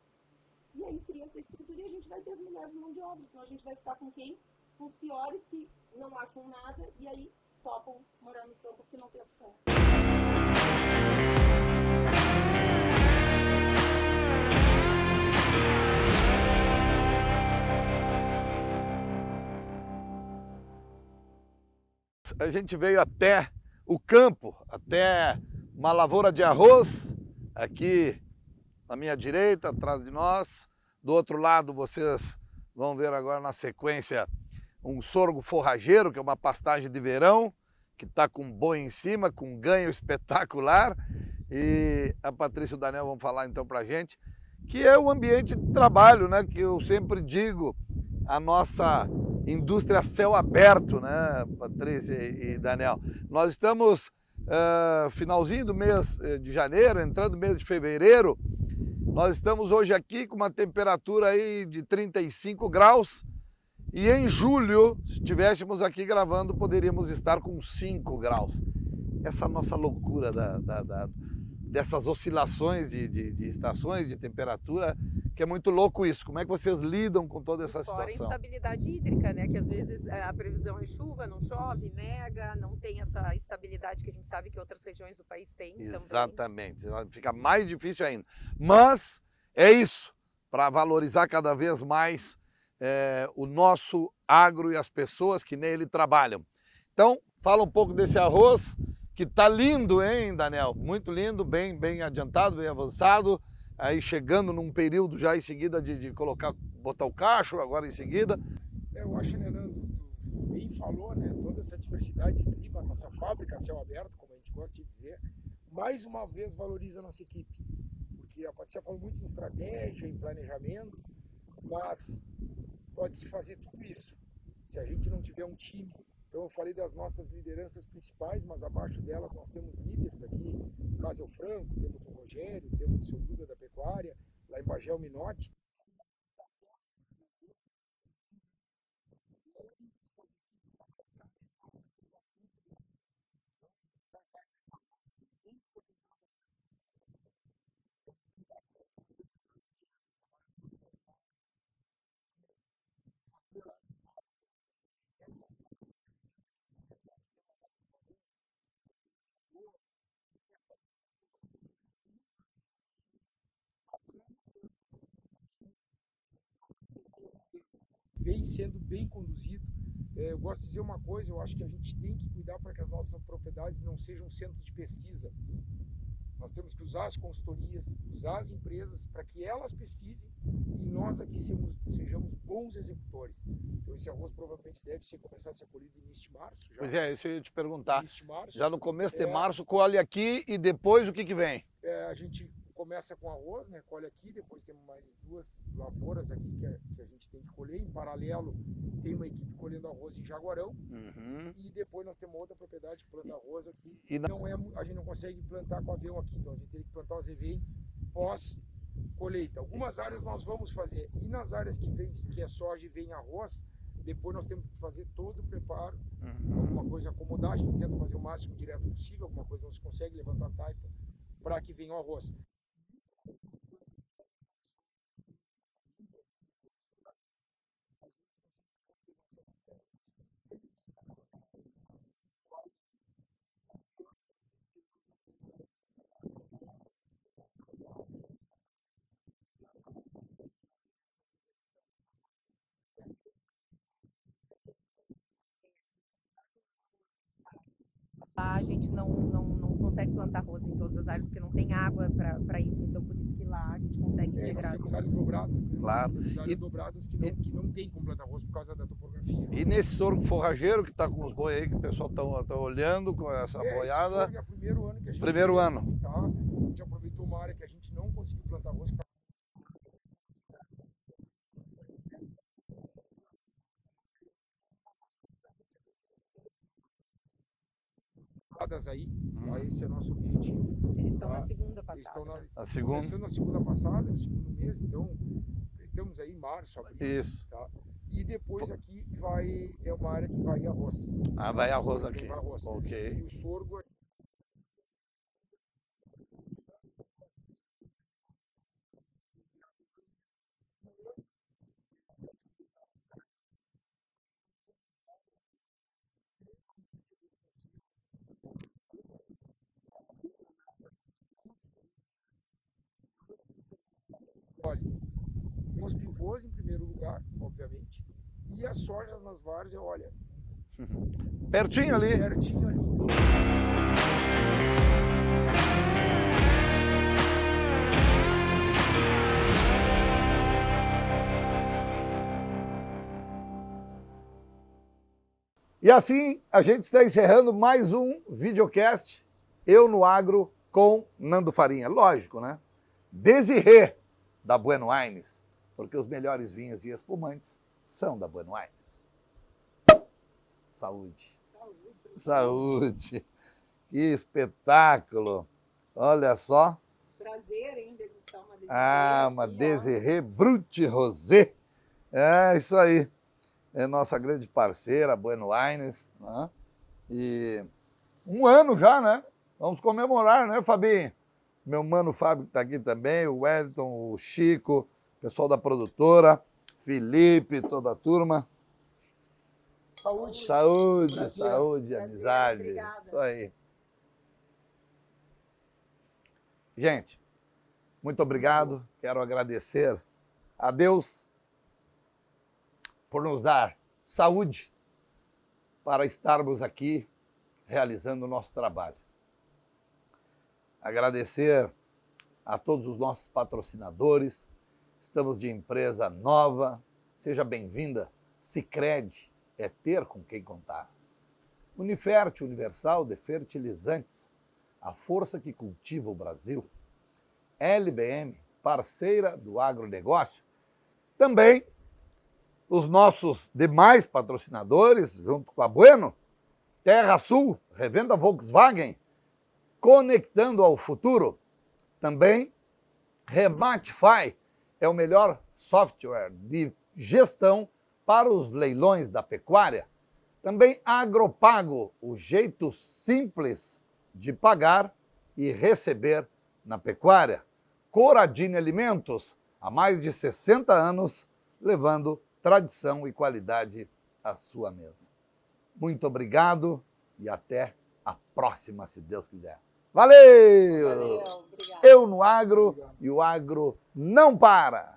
S2: E aí cria essa estrutura e a gente vai ter as melhores mãos de obra, senão a gente vai ficar com quem? Com os piores que não acham nada e aí topam morar no campo porque não tem opção.
S1: A gente veio até o campo, até uma lavoura de arroz, aqui na minha direita, atrás de nós. Do outro lado vocês vão ver agora na sequência um sorgo forrageiro, que é uma pastagem de verão, que está com boi em cima, com um ganho espetacular. E a Patrícia e o Daniel vão falar então para a gente, que é o ambiente de trabalho, né? Que eu sempre digo, a nossa indústria a céu aberto, né, Patrícia e Daniel? Nós estamos finalzinho do mês de janeiro, entrando no mês de fevereiro. Nós estamos hoje aqui com uma temperatura aí de 35 graus e em julho, se estivéssemos aqui gravando, poderíamos estar com 5 graus. Essa nossa loucura dessas oscilações de estações, de temperatura, que é muito louco isso. Como é que vocês lidam com toda essa
S2: Fora a
S1: situação?
S2: instabilidade hídrica, né? Que às vezes a previsão é chuva, não chove, nega, não tem essa estabilidade que a gente sabe que outras regiões do país têm também.
S1: Exatamente, fica mais difícil ainda. Mas é isso, para valorizar cada vez mais o nosso agro e as pessoas que nele trabalham. Então, fala um pouco desse arroz, que tá lindo, hein, Daniel? Muito lindo, bem adiantado, bem avançado. Aí chegando num período já em seguida de botar o cacho, agora em seguida.
S3: Eu acho, né, Nando, tu bem falou, né, toda essa diversidade de clima, nossa fábrica a céu aberto, como a gente gosta de dizer, mais uma vez valoriza a nossa equipe. Porque a Patrícia falou muito em estratégia, em planejamento, mas pode-se fazer tudo isso se a gente não tiver um time. Então eu falei das nossas lideranças principais, mas abaixo delas nós temos líderes aqui, no caso é o Franco, temos o Rogério, temos o seu Duda da Pecuária, lá em Bagé o Minotti. Vem sendo bem conduzido. Eu gosto de dizer uma coisa, eu acho que a gente tem que cuidar para que as nossas propriedades não sejam centros de pesquisa. Nós temos que usar as consultorias, usar as empresas para que elas pesquisem e nós aqui sejamos bons executores. Então esse arroz provavelmente deve começar a ser colhido no início de março. Já,
S1: Pois é, isso eu ia te perguntar.
S3: início de março.
S1: Já no começo de março, colhe aqui e depois o que vem?
S3: A gente começa com arroz, né? Colhe aqui, depois temos mais 2 lavouras aqui que a gente tem que colher. Em paralelo, tem uma equipe colhendo arroz em Jaguarão.
S1: Uhum.
S3: E depois nós temos outra propriedade que planta arroz aqui.
S1: E
S3: A gente não consegue plantar com avião aqui, então a gente tem que plantar o azevém pós-colheita. Algumas áreas nós vamos fazer. E nas áreas que é soja e vem arroz, depois nós temos que fazer todo o preparo. Alguma coisa acomodar, a gente tenta fazer o máximo direto possível, alguma coisa não se consegue, levantar a taipa para que venha o arroz.
S2: Lá a gente não consegue plantar arroz em todas as áreas porque não tem água para isso, então por isso que lá a gente consegue
S3: Nós
S2: integrar.
S3: temos áreas dobradas, né?
S1: Claro.
S3: Nós temos áreas dobradas que não tem como plantar arroz por causa da topografia.
S1: E nesse sorgo forrageiro que está com os boi aí, que o pessoal está olhando com essa boiada.
S3: Esse é o primeiro ano que a gente
S1: Primeiro
S3: fez,
S1: ano.
S3: tá? A gente aproveitou uma área que a gente não conseguiu plantar arroz, que aí, tá? Esse é o nosso objetivo.
S2: Eles estão
S3: tá?
S2: na segunda
S3: Eles estão
S2: passada.
S1: A segunda.
S3: começando na segunda passada, no segundo mês, então estamos aí em março, abril.
S1: Isso.
S3: Tá? E depois aqui é uma área que vai arroz.
S1: Ah, vai arroz
S3: Então
S1: aqui.
S3: vai arroz.
S1: Ok.
S3: E o sorgo óleo. Com os pivôs em primeiro lugar, obviamente, e as sojas nas várzeas, olha,
S1: Pertinho ali.
S3: pertinho ali.
S1: E assim a gente está encerrando mais um videocast, Eu no Agro com Nando Farinha. Lógico, né? Desirê da Bueno Wines, porque os melhores vinhos e espumantes são da Bueno Wines. Saúde. Saúde. Que espetáculo. Olha só.
S2: Prazer em degustar uma Desirê.
S1: Ah, uma Desirê Brut Rosé. É isso aí. É nossa grande parceira, a Bueno Wines. Né? E um ano já, né? Vamos comemorar, né, Fabinho? Meu mano Fábio está aqui também, o Wellington, o Chico, o pessoal da produtora, Felipe, toda a turma.
S3: Saúde.
S1: Saúde,
S3: Prazer.
S1: saúde,
S2: Prazer,
S1: amizade.
S2: obrigada.
S1: Isso aí. Gente, muito obrigado. Quero agradecer a Deus por nos dar saúde para estarmos aqui realizando o nosso trabalho. Agradecer a todos os nossos patrocinadores. Estamos de empresa nova. Seja bem-vinda. Sicredi é ter com quem contar. Unifert Universal de Fertilizantes, a força que cultiva o Brasil. LBM, parceira do agronegócio. Também os nossos demais patrocinadores, junto com a Bueno, Terra Sul, revenda Volkswagen, conectando ao futuro. Também Rematify é o melhor software de gestão para os leilões da pecuária. Também Agropago, o jeito simples de pagar e receber na pecuária. Coradini Alimentos, há mais de 60 anos, levando tradição e qualidade à sua mesa. Muito obrigado e até a próxima, se Deus quiser. Valeu!
S2: Valeu, obrigada.
S1: Eu no Agro e o Agro não para!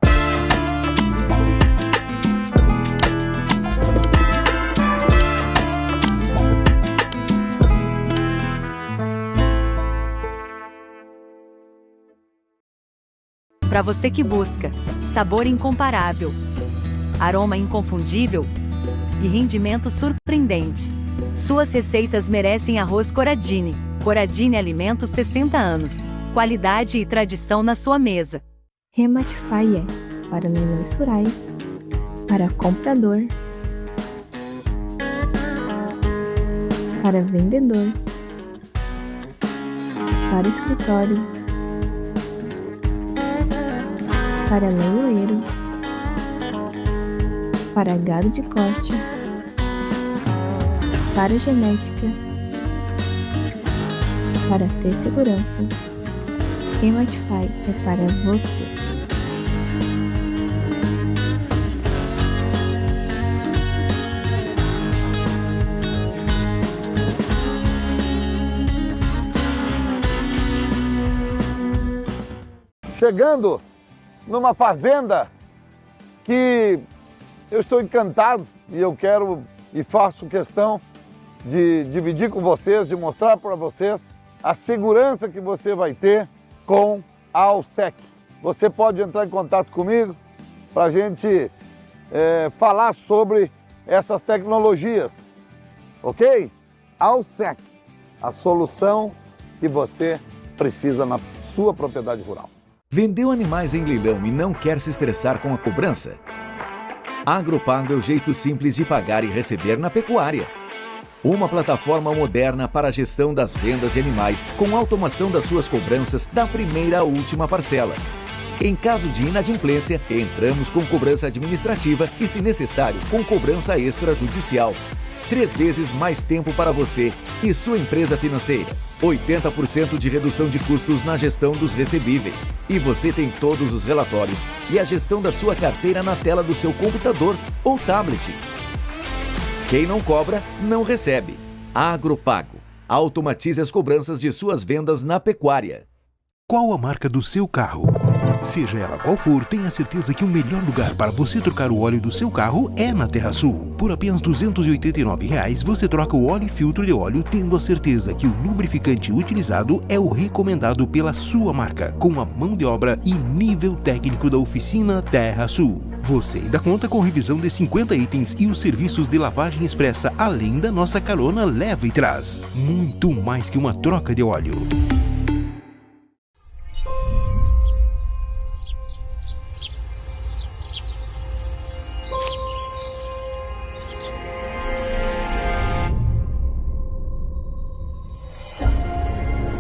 S7: Para você que busca sabor incomparável, aroma inconfundível e rendimento surpreendente, suas receitas merecem arroz Coradini. Coradini Alimentos 60 anos. Qualidade e tradição na sua mesa.
S8: Rematify é para leilões rurais, para comprador, para vendedor, para escritório, para leiloeiro, para gado de corte, para genética, para ter segurança. Rematify é para você.
S1: Chegando numa fazenda que eu estou encantado e eu quero e faço questão de dividir com vocês, de mostrar para vocês a segurança que você vai ter com a Alsec. Você pode entrar em contato comigo para a gente falar sobre essas tecnologias, ok? Alsec, a solução que você precisa na sua propriedade rural.
S9: Vendeu animais em leilão e não quer se estressar com a cobrança? Agropago é o jeito simples de pagar e receber na pecuária. Uma plataforma moderna para a gestão das vendas de animais, com automação das suas cobranças da primeira à última parcela. Em caso de inadimplência, entramos com cobrança administrativa e, se necessário, com cobrança extrajudicial. 3 vezes mais tempo para você e sua empresa financeira. 80% de redução de custos na gestão dos recebíveis. E você tem todos os relatórios e a gestão da sua carteira na tela do seu computador ou tablet. Quem não cobra, não recebe. Agropago. Automatize as cobranças de suas vendas na pecuária.
S10: Qual a marca do seu carro? Seja ela qual for, tenha certeza que o melhor lugar para você trocar o óleo do seu carro é na TerraSul. Por apenas R$ 289,00 você troca o óleo e filtro de óleo, tendo a certeza que o lubrificante utilizado é o recomendado pela sua marca, com a mão de obra e nível técnico da oficina TerraSul. Você ainda conta com revisão de 50 itens e os serviços de lavagem expressa, além da nossa carona leva e traz. Muito mais que uma troca de óleo.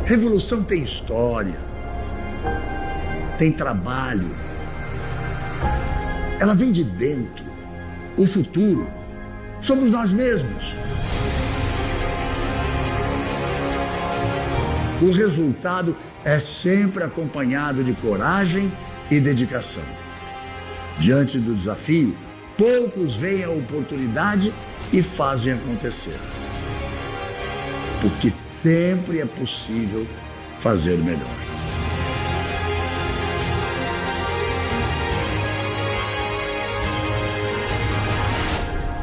S11: Revolução tem história, tem trabalho. Ela vem de dentro. O futuro somos nós mesmos. O resultado é sempre acompanhado de coragem e dedicação. Diante do desafio, poucos veem a oportunidade e fazem acontecer. Porque sempre é possível fazer melhor.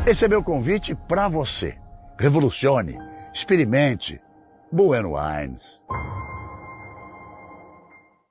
S11: Esse é meu convite para você. Revolucione, experimente Bueno Wines.